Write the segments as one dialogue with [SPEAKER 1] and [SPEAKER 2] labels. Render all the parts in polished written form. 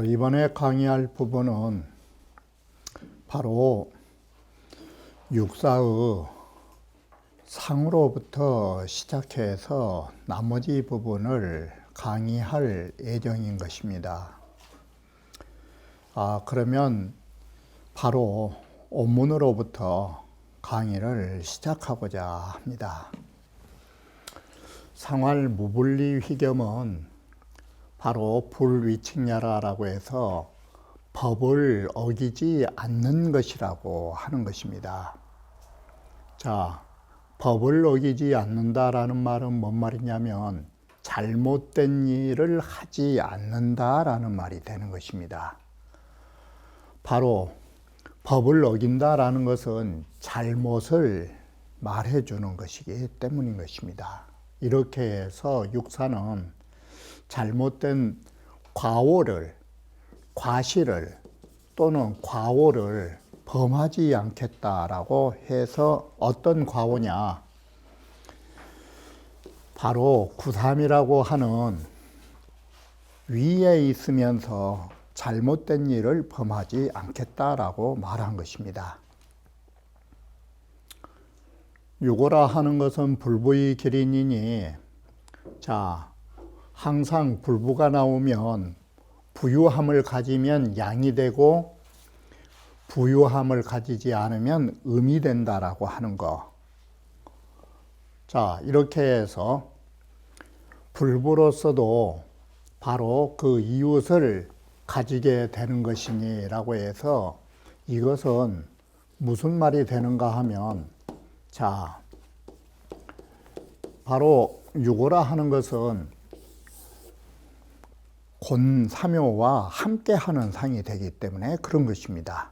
[SPEAKER 1] 이번에 강의할 부분은 바로 육사의 상으로부터 시작해서 나머지 부분을 강의할 예정인 것입니다. 그러면 바로 원문으로부터 강의를 시작하고자 합니다. 상활 무분리 휘겸은 바로 불위측야라고 해서 법을 어기지 않는 것이라고 하는 것입니다. 자, 법을 어기지 않는다라는 말은 뭔 말이냐면 잘못된 일을 하지 않는다라는 말이 되는 것입니다. 바로 법을 어긴다라는 것은 잘못을 말해주는 것이기 때문인 것입니다. 이렇게 해서 육사는 잘못된 과오를, 과실을 또는 과오를 범하지 않겠다라고 해서 어떤 과오냐? 바로 구삼이라고 하는 위에 있으면서 잘못된 일을 범하지 않겠다라고 말한 것입니다. 유고라 하는 것은 불부의 기린이니, 자, 항상 불부가 나오면 부유함을 가지면 양이 되고 부유함을 가지지 않으면 음이 된다라고 하는 거. 자, 이렇게 해서 불부로서도 바로 그 이웃을 가지게 되는 것이니 라고 해서 이것은 무슨 말이 되는가 하면, 자, 바로 유고라 하는 것은 곤사묘와 함께하는 상이 되기 때문에 그런 것입니다.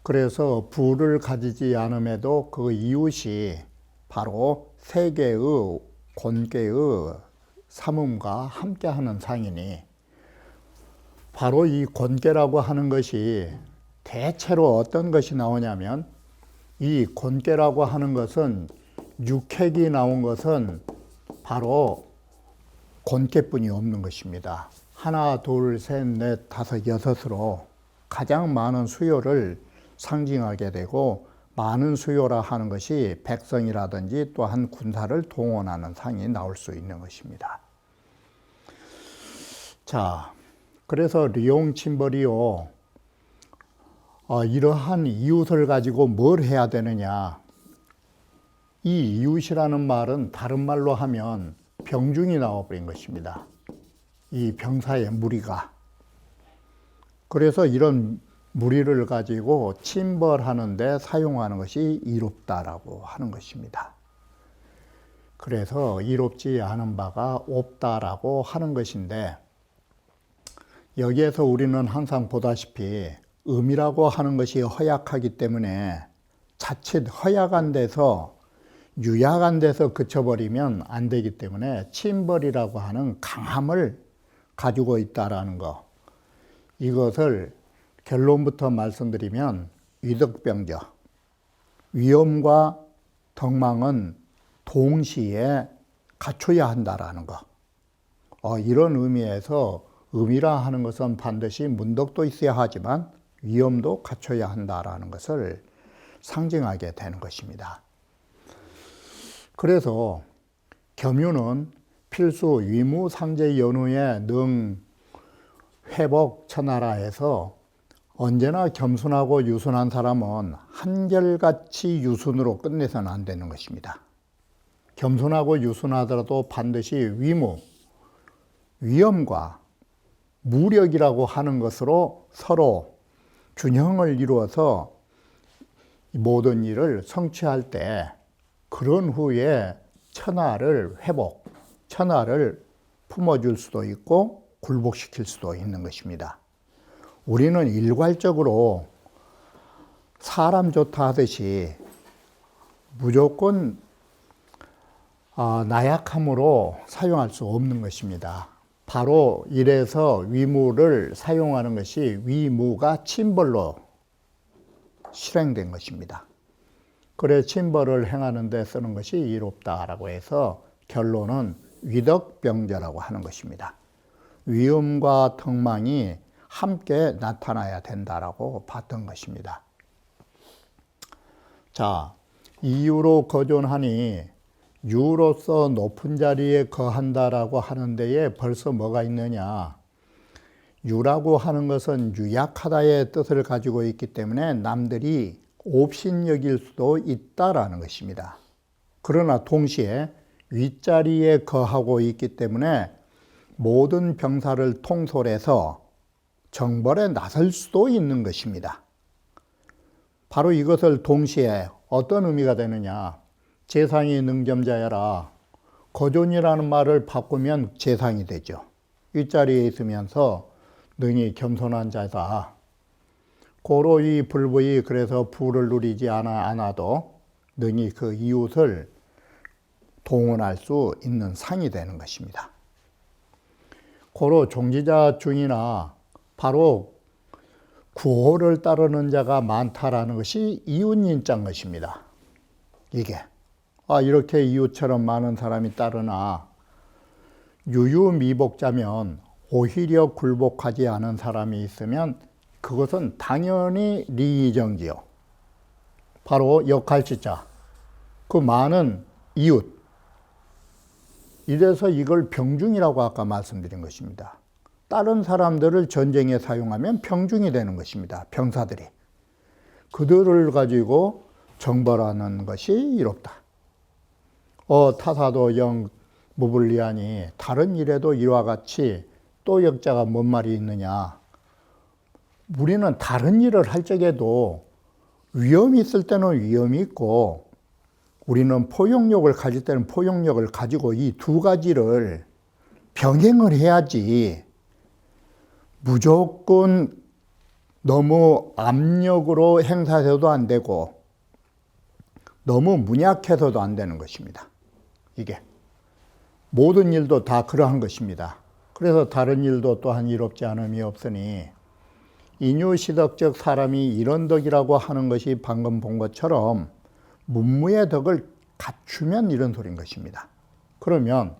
[SPEAKER 1] 그래서 부를 가지지 않음에도 그 이웃이 바로 세계의 곤계의 삼음과 함께하는 상이니, 바로 이 곤계라고 하는 것이 대체로 어떤 것이 나오냐면, 이 곤계라고 하는 것은 육획이 나온 것은 바로 곤계뿐이 없는 것입니다. 하나, 둘, 셋, 넷, 다섯, 여섯으로 가장 많은 수요를 상징하게 되고, 많은 수요라 하는 것이 백성이라든지 또한 군사를 동원하는 상이 나올 수 있는 것입니다. 자, 그래서 리용침벌이요, 이러한 이웃을 가지고 뭘 해야 되느냐? 이 이웃이라는 말은 다른 말로 하면 병중이 나와버린 것입니다. 이 병사의 무리가. 그래서 이런 무리를 가지고 침벌하는 데 사용하는 것이 이롭다라고 하는 것입니다. 그래서 이롭지 않은 바가 없다라고 하는 것인데, 여기에서 우리는 항상 보다시피 음이라고 하는 것이 허약하기 때문에 자칫 허약한 데서 유약한 데서 그쳐버리면 안 되기 때문에 침벌이라고 하는 강함을 가지고 있다라는 거, 이것을 결론부터 말씀드리면 위덕병저, 위엄과 덕망은 동시에 갖춰야 한다라는 거. 이런 의미에서 음이라 하는 것은 반드시 문덕도 있어야 하지만 위엄도 갖춰야 한다라는 것을 상징하게 되는 것입니다. 그래서 겸유는 필수 위무상제 연후에 능 회복 천하라 해서 언제나 겸손하고 유순한 사람은 한결같이 유순으로 끝내서는 안 되는 것입니다. 겸손하고 유순하더라도 반드시 위무, 위엄과 무력이라고 하는 것으로 서로 균형을 이루어서 모든 일을 성취할 때 그런 후에 천하를 회복, 천하를 품어줄 수도 있고 굴복시킬 수도 있는 것입니다. 우리는 일괄적으로 사람 좋다 하듯이 무조건 나약함으로 사용할 수 없는 것입니다. 바로 이래서 위무를 사용하는 것이 위무가 침벌로 실행된 것입니다. 그래 침벌을 행하는 데 쓰는 것이 이롭다라고 해서 결론은 위덕병자라고 하는 것입니다. 위음과 덕망이 함께 나타나야 된다라고 봤던 것입니다. 자, 이유로 거존하니 유로서 높은 자리에 거한다라고 하는 데에 벌써 뭐가 있느냐? 유라고 하는 것은 유약하다의 뜻을 가지고 있기 때문에 남들이 옵신여길 수도 있다라는 것입니다. 그러나 동시에 윗자리에 거하고 있기 때문에 모든 병사를 통솔해서 정벌에 나설 수도 있는 것입니다. 바로 이것을 동시에 어떤 의미가 되느냐? 재상이 능점자여라. 거존이라는 말을 바꾸면 재상이 되죠. 윗자리에 있으면서 능히 겸손한 자다. 고로 이 불부이 그래서 부를 누리지 않아도 능히 그 이웃을 동원할 수 있는 상이 되는 것입니다. 고로 종지자 중이나 바로 구호를 따르는 자가 많다라는 것이 이웃인자인 것입니다. 이게 이렇게 이웃처럼 많은 사람이 따르나 유유미복자면 오히려 굴복하지 않은 사람이 있으면 그것은 당연히 리정지요. 바로 역할지자, 그 많은 이웃. 이래서 이걸 병중이라고 아까 말씀드린 것입니다. 다른 사람들을 전쟁에 사용하면 병중이 되는 것입니다. 병사들이. 그들을 가지고 정벌하는 것이 이롭다. 타사도 영 무불리하니 다른 일에도 이와 같이 또 역자가 뭔 말이 있느냐. 우리는 다른 일을 할 적에도 위험이 있을 때는 위험이 있고 우리는 포용력을 가질 때는 포용력을 가지고 이 두 가지를 병행을 해야지 무조건 너무 압력으로 행사해서도 안 되고 너무 문약해서도 안 되는 것입니다. 이게 모든 일도 다 그러한 것입니다. 그래서 다른 일도 또한 이롭지 않음이 없으니 인유시덕적 사람이 이런 덕이라고 하는 것이 방금 본 것처럼 문무의 덕을 갖추면 이런 소리인 것입니다. 그러면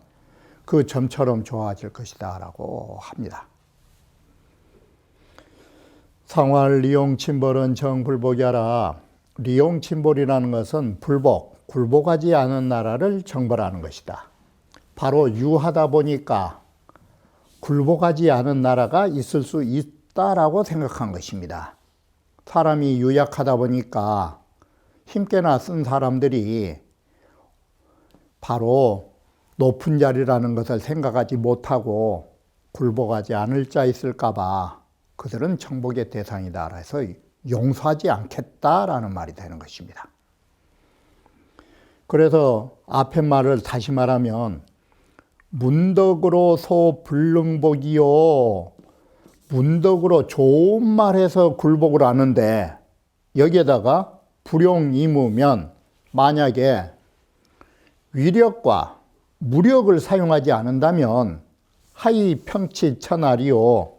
[SPEAKER 1] 그 점처럼 좋아질 것이다 라고 합니다. 상활 리용침벌은 정불복이 하라. 리용침벌이라는 것은 불복, 굴복하지 않은 나라를 정벌하는 것이다. 바로 유하다 보니까 굴복하지 않은 나라가 있을 수 있다라고 생각한 것입니다. 사람이 유약하다 보니까 힘께나 쓴 사람들이 바로 높은 자리라는 것을 생각하지 못하고 굴복하지 않을 자 있을까 봐 그들은 정복의 대상이다 해서 용서하지 않겠다라는 말이 되는 것입니다. 그래서 앞에 말을 다시 말하면 문덕으로 소불능복이요. 문덕으로 좋은 말해서 굴복을 하는데 여기에다가 불용이무면 만약에 위력과 무력을 사용하지 않는다면 하이 평치 천하리요.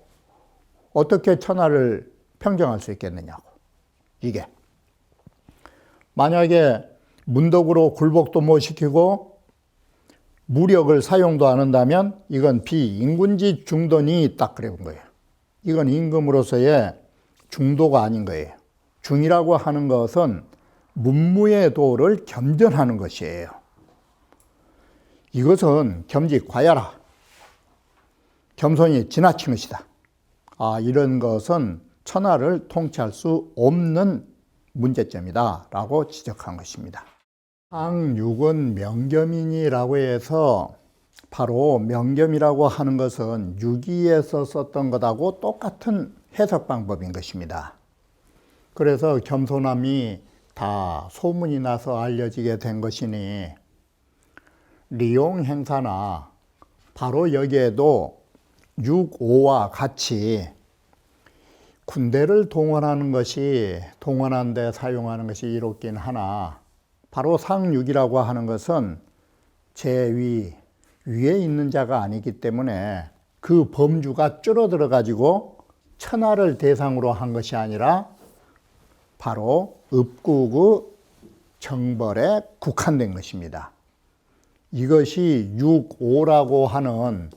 [SPEAKER 1] 어떻게 천하를 평정할 수 있겠느냐고. 이게 만약에 문덕으로 굴복도 못 시키고 무력을 사용도 안 한다면 이건 비임금지 중도니 딱 그래 본 거예요. 이건 임금으로서의 중도가 아닌 거예요. 중이라고 하는 것은 문무의 도를 겸전하는 것이에요. 이것은 겸직과야라. 겸손이 지나친 것이다. 이런 것은 천하를 통치할 수 없는 문제점이다 라고 지적한 것입니다. 상육은 명겸이니라고 해서 바로 명겸이라고 하는 것은 유기에서 썼던 것하고 똑같은 해석 방법인 것입니다. 그래서 겸손함이 다 소문이 나서 알려지게 된 것이니 리용 행사나 바로 여기에도 6.5와 같이 군대를 동원하는 데 사용하는 것이 이롭긴 하나 바로 상육이라고 하는 것은 제위, 위에 있는 자가 아니기 때문에 그 범주가 줄어들어 가지고 천하를 대상으로 한 것이 아니라 바로 읍국의 정벌에 국한된 것입니다. 이것이 6오라고 하는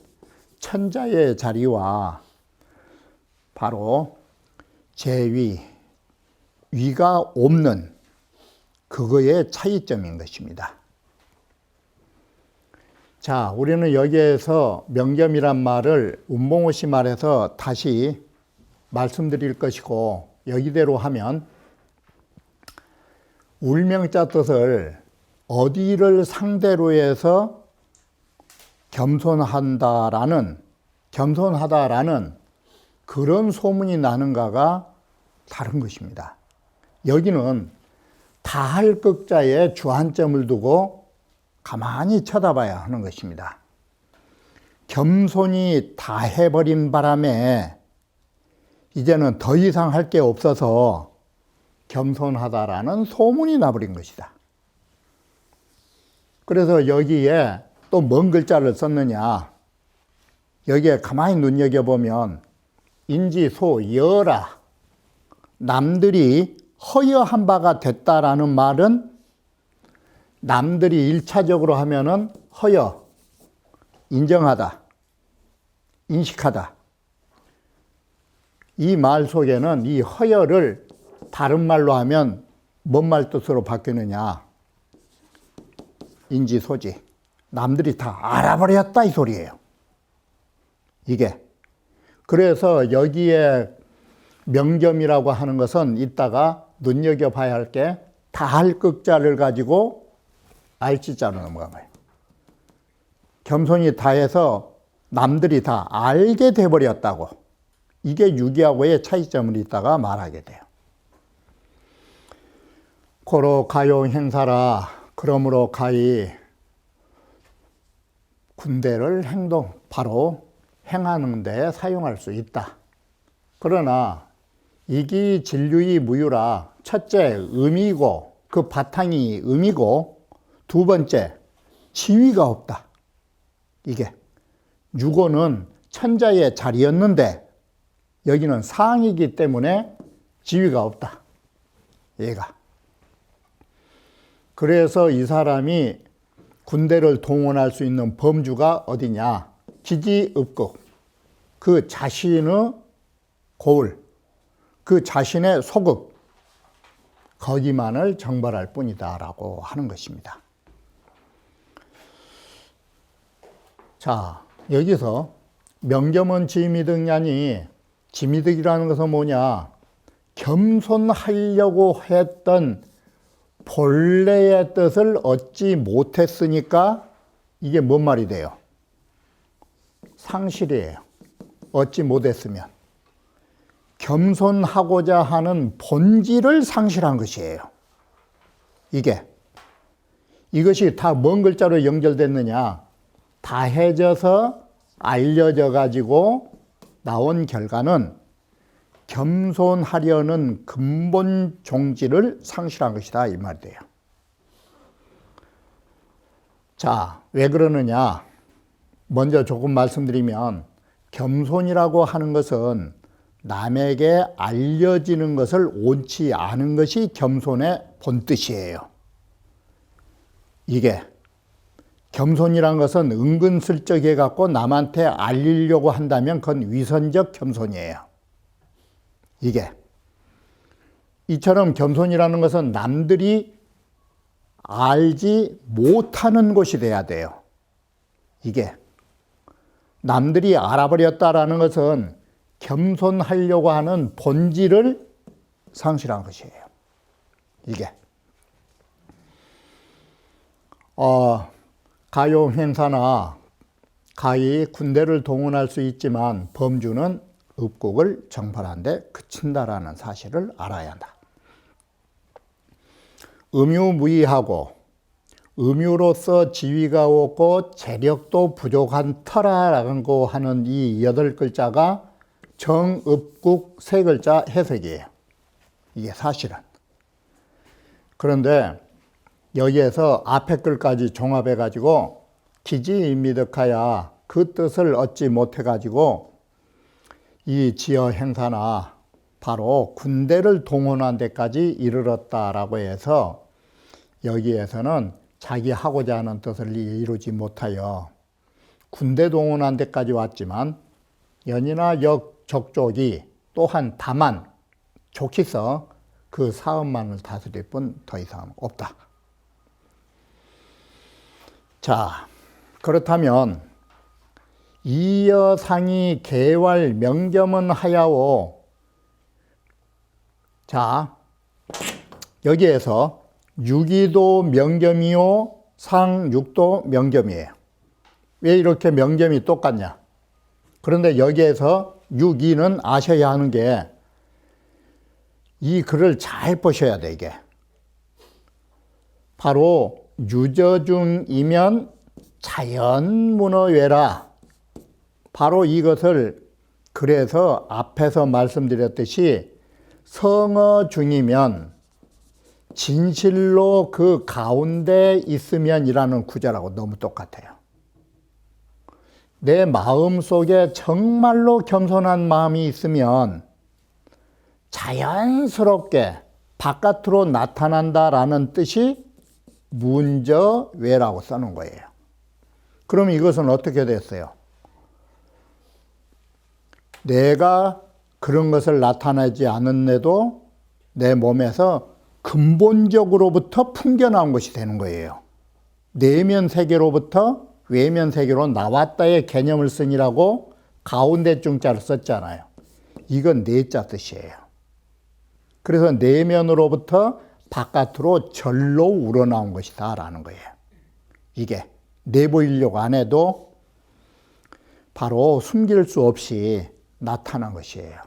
[SPEAKER 1] 천자의 자리와 바로 제위, 위가 없는 그거의 차이점인 것입니다. 자, 우리는 여기에서 명겸이란 말을 운봉호 씨 말에서 다시 말씀드릴 것이고, 여기대로 하면 울명자 뜻을 어디를 상대로 해서 겸손하다라는 그런 소문이 나는가가 다른 것입니다. 여기는 다할 극자에 주안점을 두고 가만히 쳐다봐야 하는 것입니다. 겸손이 다 해버린 바람에 이제는 더 이상 할 게 없어서 겸손하다라는 소문이 나버린 것이다. 그래서 여기에 또 뭔 글자를 썼느냐. 여기에 가만히 눈여겨보면 인지소 여라, 남들이 허여한 바가 됐다라는 말은 남들이 일차적으로 하면은 허여, 인정하다, 인식하다. 이 말 속에는 이 허여를 다른 말로 하면 뭔 말 뜻으로 바뀌느냐. 인지소지. 남들이 다 알아버렸다 이 소리예요. 이게. 그래서 여기에 명겸이라고 하는 것은 이따가 눈여겨봐야 할 게 다할 극자를 가지고 알지자로 넘어간 거예요. 겸손이 다해서 남들이 다 알게 돼버렸다고. 이게 유기하고의 차이점을 이따가 말하게 돼요. 고로 가용 행사라. 그러므로 가히 군대를 바로 행하는 데 사용할 수 있다. 그러나 이기 진류이 무유라. 첫째 의미고 그 바탕이 의미고 두 번째 지위가 없다. 이게 유고는 천자의 자리였는데 여기는 상이기 때문에 지위가 없다. 얘가. 그래서 이 사람이 군대를 동원할 수 있는 범주가 어디냐? 기지읍국. 그 자신의 고을, 그 자신의 소급, 거기만을 정벌할 뿐이다라고 하는 것입니다. 자, 여기서 명겸은 지미득냐니, 지미득이라는 것은 뭐냐? 겸손하려고 했던 본래의 뜻을 얻지 못했으니까 이게 뭔 말이 돼요? 상실이에요. 얻지 못했으면. 겸손하고자 하는 본질을 상실한 것이에요. 이것이 다 뭔 글자로 연결됐느냐? 다해져서 알려져 가지고 나온 결과는 겸손하려는 근본 종지를 상실한 것이다 이 말이 돼요. 자, 왜 그러느냐? 먼저 조금 말씀드리면 겸손이라고 하는 것은 남에게 알려지는 것을 옳지 않은 것이 겸손의 본뜻이에요. 이게 겸손이란 것은 은근슬쩍 해갖고 남한테 알리려고 한다면 그건 위선적 겸손이에요. 이처럼 겸손이라는 것은 남들이 알지 못하는 것이 돼야 돼요. 남들이 알아버렸다라는 것은 겸손하려고 하는 본질을 상실한 것이에요. 가용 행사나 가히 군대를 동원할 수 있지만 범주는 읍국을 정벌하는 데 그친다라는 사실을 알아야 한다. 음유무의하고 음유로서 지위가 없고 재력도 부족한 터라라고 하는 이 8글자가 정읍국 3글자 해석이에요. 이게 사실은. 그런데 여기에서 앞에 글까지 종합해 가지고 기지미득하야 그 뜻을 얻지 못해가지고 이 지어 행사나 바로 군대를 동원한 데까지 이르렀다라고 해서 여기에서는 자기 하고자 하는 뜻을 이루지 못하여 군대 동원한 데까지 왔지만 연이나 적족이 또한 다만 좋기서 그 사업만을 다스릴 뿐 더 이상은 없다. 자, 그렇다면 이여상이 개왈 명겸은 하야오. 자, 여기에서 유기도 명겸이요, 상육도 명겸이에요. 왜 이렇게 명겸이 똑같냐? 그런데 여기에서 유기는 아셔야 하는 게 이 글을 잘 보셔야 돼, 이게. 바로 유저중이면 자연문어외라. 바로 이것을 그래서 앞에서 말씀드렸듯이 성어중이면 진실로 그 가운데 있으면이라는 구절하고 너무 똑같아요. 내 마음속에 정말로 겸손한 마음이 있으면 자연스럽게 바깥으로 나타난다라는 뜻이 문저외라고 써놓은 거예요. 그럼 이것은 어떻게 됐어요? 내가 그런 것을 나타내지 않은데도 내 몸에서 근본적으로부터 풍겨나온 것이 되는 거예요. 내면 세계로부터 외면 세계로 나왔다의 개념을 쓰니라고 가운데 중자를 썼잖아요. 이건 내자 뜻이에요. 그래서 내면으로부터 바깥으로 절로 우러나온 것이다 라는 거예요. 이게 내보이려고 안 해도 바로 숨길 수 없이 나타난 것이에요.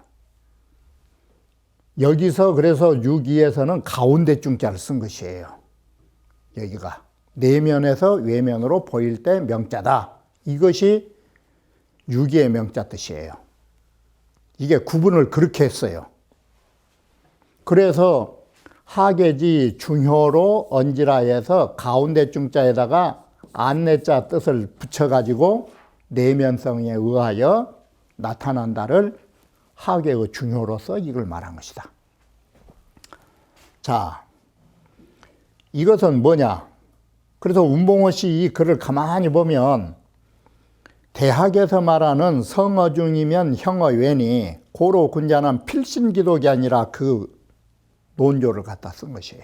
[SPEAKER 1] 여기서 그래서 6.2에서는 가운데 중자를 쓴 것이에요. 여기가 내면에서 외면으로 보일 때 명자다. 이것이 6.2의 명자 뜻이에요. 이게 구분을 그렇게 했어요. 그래서 하계지 중효로 얹으라해서 가운데 중자에다가 안내자 뜻을 붙여가지고 내면성에 의하여 나타난다를 하계의 중효로서 이걸 말한 것이다. 자, 이것은 뭐냐? 그래서 운봉호 씨 이 글을 가만히 보면 대학에서 말하는 성어중이면 형어외니 고로 군자는 필신기독이 아니라 그 논조를 갖다 쓴 것이에요.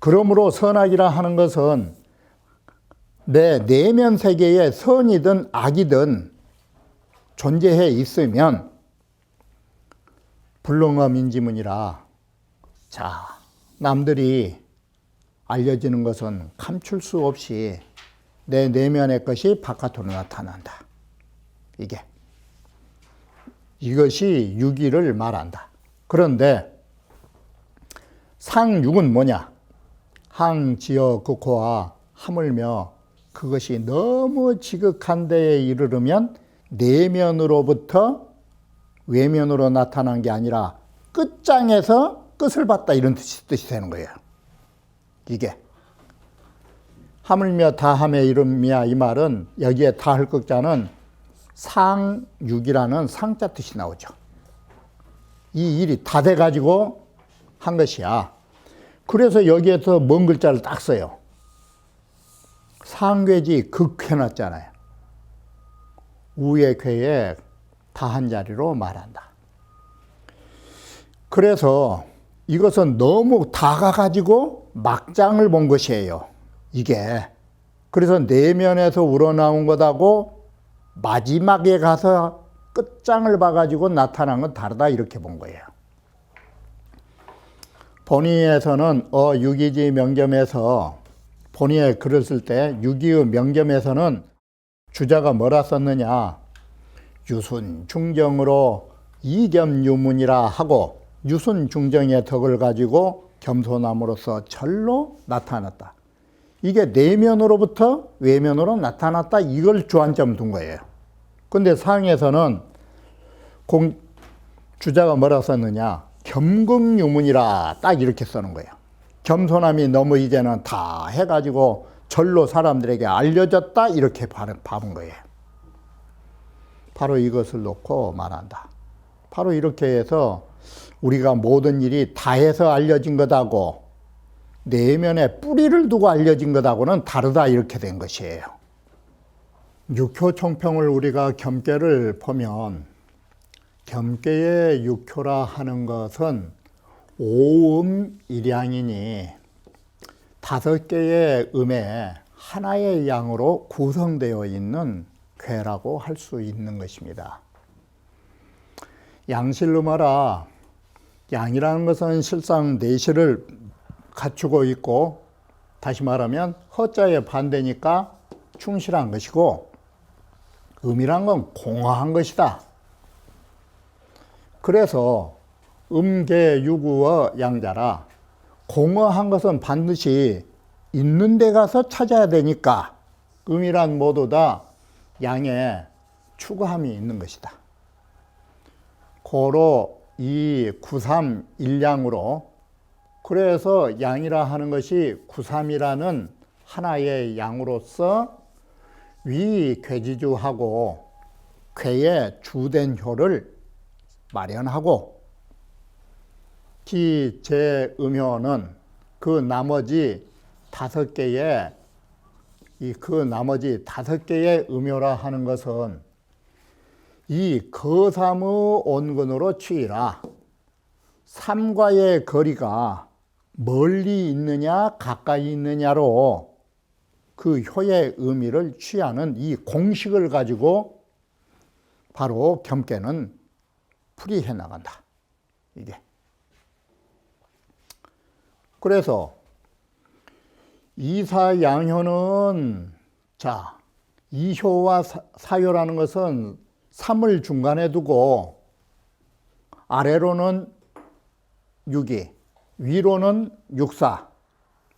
[SPEAKER 1] 그러므로 선악이라 하는 것은 내 내면 세계에 선이든 악이든 존재해 있으면 불능어민지문이라. 자, 남들이 알려지는 것은 감출 수 없이 내 내면의 것이 바깥으로 나타난다. 이것이 유기를 말한다. 그런데 상육은 뭐냐? 항지어 극호와 하물며 그것이 너무 지극한 데에 이르르면 내면으로부터 외면으로 나타난 게 아니라 끝장에서 끝을 봤다 이런 뜻이 되는 거예요. 이게 하물며 다함에 이름이야 이 말은 여기에 다할 극자는 상육이라는 상자 뜻이 나오죠. 이 일이 다 돼가지고 한 것이야. 그래서 여기에서 먼 글자를 딱 써요. 상괴지 극해놨잖아요. 우의 괴에 다한 자리로 말한다. 그래서 이것은 너무 다가가지고 막장을 본 것이에요. 이게. 그래서 내면에서 우러나온 것하고 마지막에 가서 끝장을 봐가지고 나타난 건 다르다 이렇게 본 거예요. 본의에서는 유기지 명겸에서 본의에 글을 쓸 때 유기의 명겸에서는 주자가 뭐라 썼느냐? 유순 중정으로 이겸유문이라 하고 유순 중정의 덕을 가지고 겸손함으로써 절로 나타났다. 이게 내면으로부터 외면으로 나타났다. 이걸 주안점 둔 거예요. 근데 상에서는 주자가 뭐라 썼느냐? 겸극유문이라 딱 이렇게 쓰는 거예요. 겸손함이 너무 이제는 다 해가지고 절로 사람들에게 알려졌다 이렇게 봐본 거예요. 바로 이것을 놓고 말한다. 바로 이렇게 해서 우리가 모든 일이 다 해서 알려진 것하고 내면에 뿌리를 두고 알려진 것하고는 다르다 이렇게 된 것이에요. 육효총평을 우리가 겸계를 보면 겸계의 육효라 하는 것은 오음 일양이니 5개의 음의 하나의 양으로 구성되어 있는 괴라고 할 수 있는 것입니다. 양실음하라. 양이라는 것은 실상 내실을 갖추고 있고, 다시 말하면 허자의 반대니까 충실한 것이고, 음이란 건 공허한 것이다. 그래서 음계유구어 양자라, 공허한 것은 반드시 있는 데 가서 찾아야 되니까 음이란 모두 다 양에 추구함이 있는 것이다. 고로 이 구삼일양으로, 그래서 양이라 하는 것이 구삼이라는 하나의 양으로서 위괴지주하고 괴의 주된 효를 마련하고, 기제음효는 그 나머지 5개의 음효라 하는 것은 이 거삼의 온근으로 취이라, 삼과의 거리가 멀리 있느냐 가까이 있느냐로 그 효의 의미를 취하는 이 공식을 가지고 바로 겸계는 풀이해 나간다. 이게. 그래서 이사양효는, 자, 이효와 사효라는 것은 3을 중간에 두고 아래로는 6이, 위로는 6사,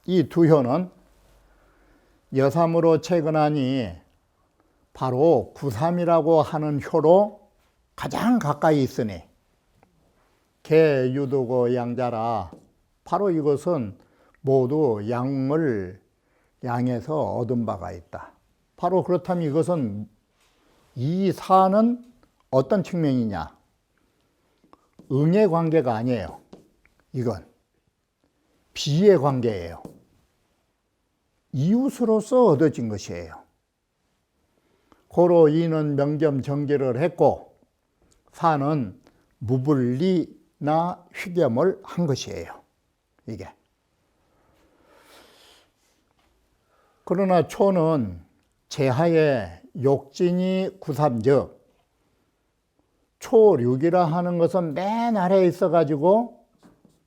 [SPEAKER 1] 이 두 효는 여삼으로 채근하니 바로 구삼이라고 하는 효로 가장 가까이 있으니 개유도고 양자라, 바로 이것은 모두 양에서 얻은 바가 있다. 바로 그렇다면 이것은 이 사는 어떤 측면이냐? 응의 관계가 아니에요. 이건 비의 관계예요. 이웃으로서 얻어진 것이에요. 고로 이는 명점정제를 했고, 사는 무분리나 휘겸을 한 것이에요. 이게. 그러나 초는 제하의 욕진이 구삼즉, 초육이라 하는 것은 맨 아래에 있어가지고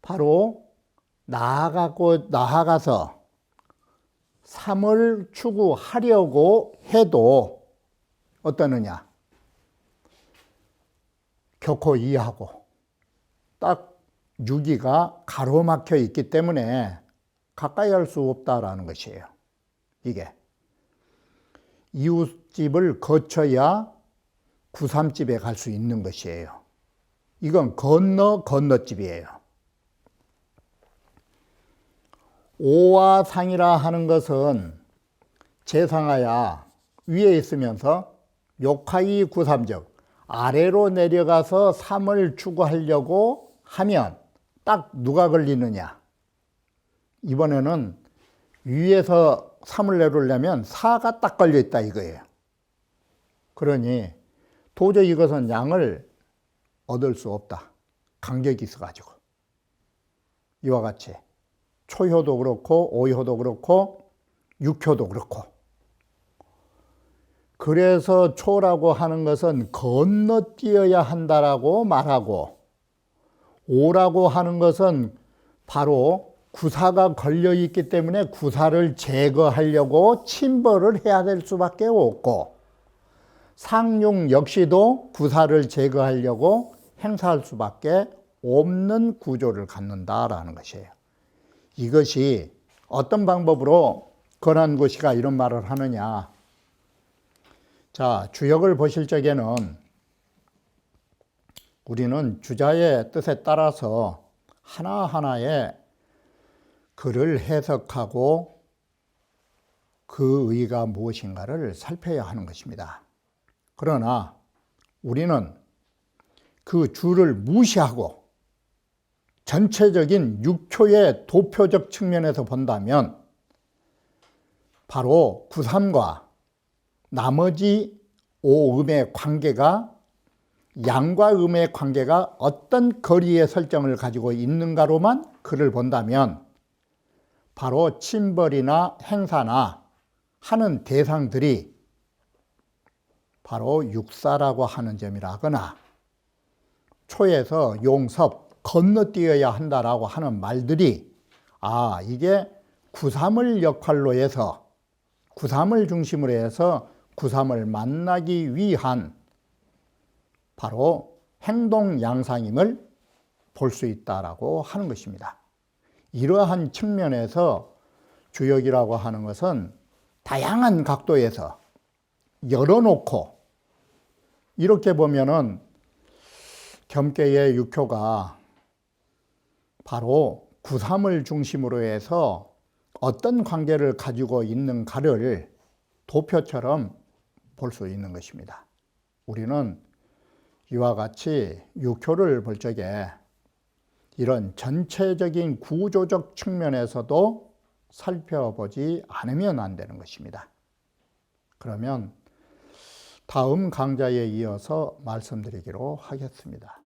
[SPEAKER 1] 바로 나아가서 삼을 추구하려고 해도 어떠느냐? 결코 이해하고 딱 6위가 가로막혀 있기 때문에 가까이 할 수 없다라는 것이에요. 이게 이웃집을 거쳐야 구삼집에 갈 수 있는 것이에요. 이건 건너집이에요. 오와 상이라 하는 것은 제상하야 위에 있으면서 욕하이 구삼적, 아래로 내려가서 삼을 추구하려고 하면 딱 누가 걸리느냐? 이번에는 위에서 삼을 내려오려면 사가 딱 걸려 있다 이거예요. 그러니 도저히 이것은 양을 얻을 수 없다. 간격이 있어가지고. 이와 같이 초효도 그렇고 오효도 그렇고 육효도 그렇고. 그래서 초라고 하는 것은 건너뛰어야 한다라고 말하고, 오라고 하는 것은 바로 구사가 걸려 있기 때문에 구사를 제거하려고 침벌을 해야 될 수밖에 없고, 상용 역시도 구사를 제거하려고 행사할 수밖에 없는 구조를 갖는다라는 것이에요. 이것이 어떤 방법으로 건한고시가 이런 말을 하느냐? 자, 주역을 보실 적에는 우리는 주자의 뜻에 따라서 하나하나의 글을 해석하고 그 의의가 무엇인가를 살펴야 하는 것입니다. 그러나 우리는 그 주를 무시하고 전체적인 육효의 도표적 측면에서 본다면 바로 구삼과 나머지 오음의 관계가 양과 음의 관계가 어떤 거리의 설정을 가지고 있는가로만 그를 본다면 바로 침벌이나 행사나 하는 대상들이 바로 육사라고 하는 점이라 하거나 초에서 용섭, 건너뛰어야 한다라고 하는 말들이 이게 구삼을 역할로 해서 구삼을 중심으로 해서 구삼을 만나기 위한 바로 행동 양상임을 볼 수 있다라고 하는 것입니다. 이러한 측면에서 주역이라고 하는 것은 다양한 각도에서 열어놓고 이렇게 보면은 겸계의 육효가 바로 구삼을 중심으로 해서 어떤 관계를 가지고 있는가를 도표처럼 볼 수 있는 것입니다. 우리는 이와 같이 육효를 볼 적에 이런 전체적인 구조적 측면에서도 살펴보지 않으면 안 되는 것입니다. 그러면 다음 강좌에 이어서 말씀드리기로 하겠습니다.